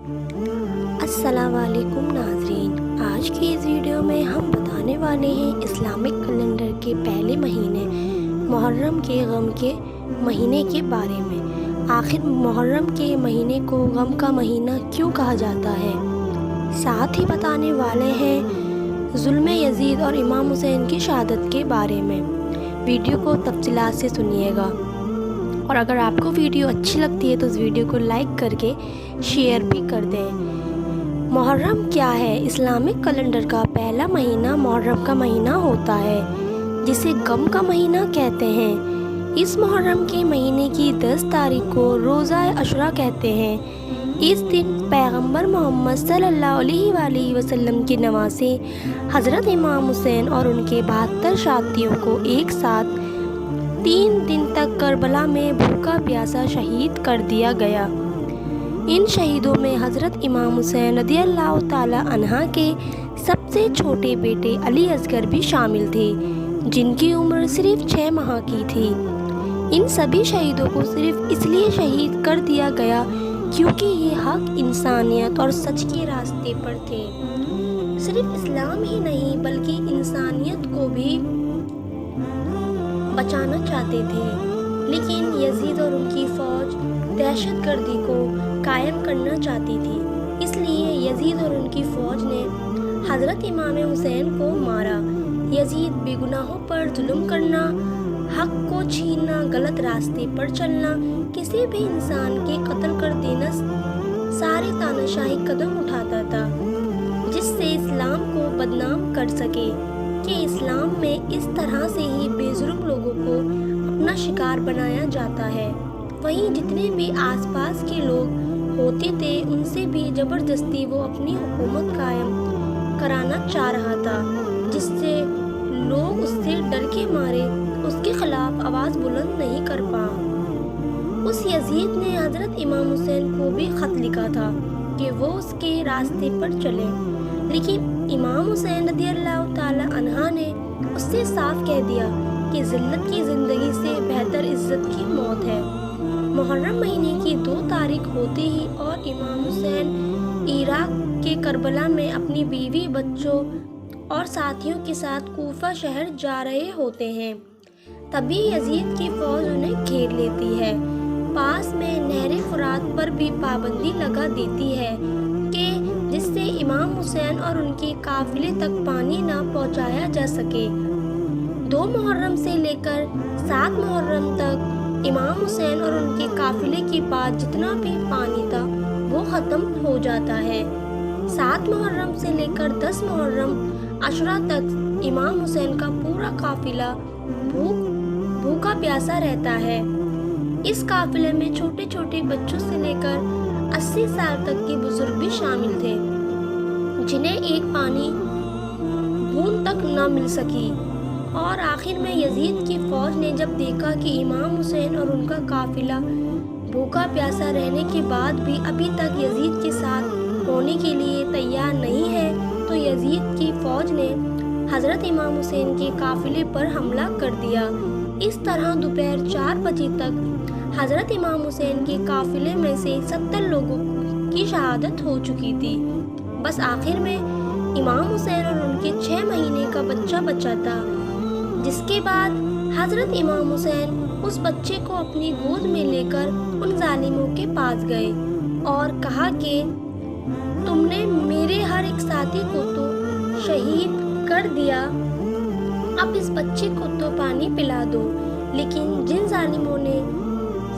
अस्सलाम वालेकुम नाज़रीन, आज की इस वीडियो में हम बताने वाले हैं इस्लामिक कैलेंडर के पहले महीने मुहर्रम के गम के महीने के बारे में। आखिर मुहर्रम के महीने को गम का महीना क्यों कहा जाता है। साथ ही बताने वाले हैं जुल्म यजीद और इमाम हुसैन की शहादत के बारे में। वीडियो को तफसीलात से सुनिएगा और अगर आपको वीडियो अच्छी लगती है तो इस वीडियो को लाइक करके शेयर भी कर दें। मुहर्रम क्या है। इस्लामिक कैलेंडर का पहला महीना मुहर्रम का महीना होता है, जिसे गम का महीना कहते हैं। इस मुहर्रम के महीने की 10 तारीख को रोज़ा अशुरा कहते हैं। इस दिन पैगंबर मोहम्मद सल्लल्लाहु अलैहि वसल्लम की नवासे हज़रत इमाम हुसैन और उनके 72 साथियों को एक साथ 3 दिन तक करबला में भूखा प्यासा शहीद कर दिया गया। इन शहीदों में हज़रत इमाम हुसैन रज़ियल्लाहु ताला अन्हा के सबसे छोटे बेटे अली असगर भी शामिल थे, जिनकी उम्र सिर्फ 6 माह की थी। इन सभी शहीदों को सिर्फ इसलिए शहीद कर दिया गया क्योंकि ये हक, इंसानियत और सच के रास्ते पर थे। सिर्फ इस्लाम ही नहीं बल्कि इंसानियत को भी बचाना चाहते थे, लेकिन यजीद और उनकी फ़ौज दहशतगर्दी को कायम करना चाहती थी। इसलिए यजीद और उनकी फ़ौज ने हज़रत इमाम हुसैन को मारा। यजीद बेगुनाहों पर जुल्म करना, हक को छीनना, गलत रास्ते पर चलना, किसी भी इंसान के कत्ल कर देना, सारे तानाशाही कदम उठाता था जिससे इस्लाम को बदनाम कर सके कि इस्लाम में इस तरह से ही बेजुर्ग लोगों को अपना शिकार बनाया जाता है। वहीं जितने भी आसपास के लोग होते थे उनसे भी ज़बरदस्ती वो अपनी हुकूमत कायम कराना चाह रहा था, जिससे लोग उससे डर के मारे उसके खिलाफ आवाज़ बुलंद नहीं कर पाए। उस यजीद ने हज़रत इमाम हुसैन को भी ख़त लिखा था कि वो उसके रास्ते पर चले, लेकिन इमाम हुसैन रज़ियल्लाहु ताला अन्हा ने उससे साफ कह दिया कि ज़िल्लत की ज़िंदगी से बेहतर इज़्ज़त की मौत है। मुहर्रम महीने की 2 तारीख होते ही और इमाम हुसैन इराक के करबला में अपनी बीवी, बच्चों और साथियों के साथ कूफा शहर जा रहे होते हैं, तभी यजीद की फ़ौज उन्हें घेर लेती है। पास में नहर फुरात पर भी पाबंदी लगा देती है कि जिससे इमाम हुसैन और उनके काफिले तक पानी ना पहुंचाया जा सके। 2 मुहर्रम से लेकर 7 मुहर्रम तक इमाम हुसैन और उनके काफिले के पास जितना भी पानी था वो ख़त्म हो जाता है। 7 मुहर्रम से लेकर 10 मुहर्रम अशुरा तक इमाम हुसैन का पूरा काफिला भूखा प्यासा रहता है। इस काफिले में छोटे छोटे बच्चों से लेकर 80 साल तक के बुजुर्ग भी शामिल थे, जिन्हें एक पानी बूंद तक न मिल सकी। और आखिर में यजीद की फ़ौज ने जब देखा कि इमाम हुसैन और उनका काफिला भूखा प्यासा रहने के बाद भी अभी तक यजीद के साथ होने के लिए तैयार नहीं है, तो यजीद की फ़ौज ने हज़रत इमाम हुसैन के काफिले पर हमला कर दिया। इस तरह दोपहर 4 बजे तक हज़रत इमाम हुसैन के काफिले में से 70 लोगों की शहादत हो चुकी थी। बस आखिर में इमाम हुसैन और उनके 6 महीने का बच्चा बचा था, जिसके बाद हज़रत इमाम हुसैन उस बच्चे को अपनी गोद में लेकर उन जालिमों के पास गए और कहा कि तुमने मेरे हर एक साथी को तो शहीद कर दिया, अब इस बच्चे को तो पानी पिला दो। लेकिन जिन जालिमों ने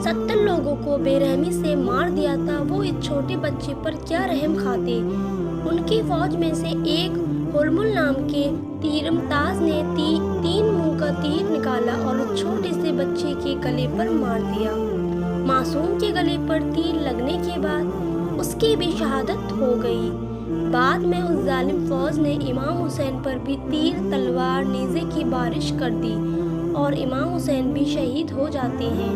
70 लोगों को बेरहमी से मार दिया था, वो इस छोटे बच्चे पर क्या रहम खाते। उनकी फौज में से एक हुरमुल नाम के तीरमताज ने 3 मुंह का तीर निकाला और उस छोटे से बच्चे के गले पर मार दिया। मासूम के गले पर तीर लगने के बाद उसकी भी शहादत हो गई। बाद में उस जालिम फौज ने इमाम हुसैन पर भी तीर, तलवार, नेज़े की बारिश कर दी और इमाम हुसैन भी शहीद हो जाते हैं।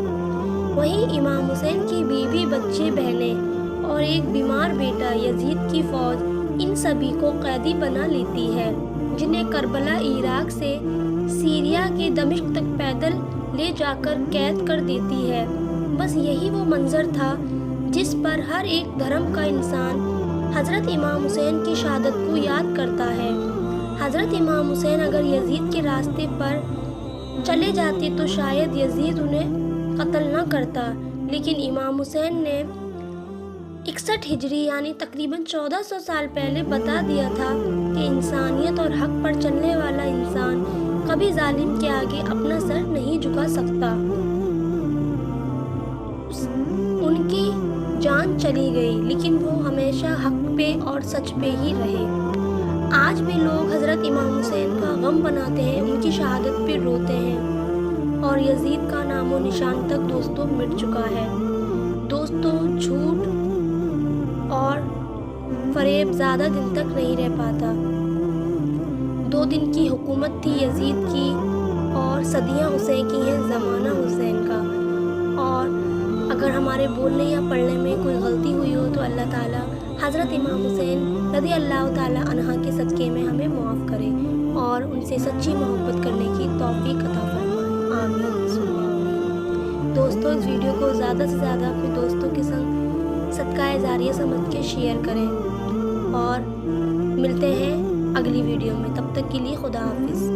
वहीं इमाम हुसैन की बीवी, बच्चे, बहनें और एक बीमार बेटा यजीद की फ़ौज इन सभी को कैदी बना लेती है, जिन्हें करबला इराक से सीरिया के दमिश्क तक पैदल ले जाकर कैद कर देती है। बस यही वो मंजर था جس پر ہر ایک دھرم کا انسان حضرت امام حسین کی شہادت کو یاد کرتا ہے۔ حضرت امام حسین اگر یزید کے راستے پر چلے جاتے تو شاید یزید انہیں قتل نہ کرتا، لیکن امام حسین نے 61 ہجری یعنی تقریباً 1400 سال پہلے بتا دیا تھا کہ انسانیت اور حق پر چلنے والا انسان کبھی ظالم کے آگے اپنا سر نہیں جھکا سکتا۔ ان کی جان چلی گئی لیکن وہ ہمیشہ حق پہ اور سچ پہ ہی رہے۔ آج بھی لوگ حضرت امام حسین کا غم بناتے ہیں، ان کی شہادت پہ روتے ہیں، اور یزید کا نام و نشان تک دوستوں مٹ چکا ہے۔ دوستوں، جھوٹ اور فریب زیادہ دن تک نہیں رہ پاتا۔ 2 دن کی حکومت تھی یزید کی اور صدیاں حسین کی ہیں زمانہ حسین کا، اور اگر ہمارے بولنے یا پڑھنے میں کوئی غلطی ہوئی ہو تو اللہ تعالیٰ حضرت امام حسین رضی اللہ تعالیٰ عنہ کے صدقے میں ہمیں معاف کرے اور ان سے سچی محبت کرنے کی توفیق عطا فرمائے۔ آمین ثم آمین۔ دوستوں، اس ویڈیو کو زیادہ سے زیادہ اپنے دوستوں کے سنگ صدقہ جاریہ سمجھ کے شیئر کریں، اور ملتے ہیں اگلی ویڈیو میں۔ تب تک کے لیے خدا حافظ۔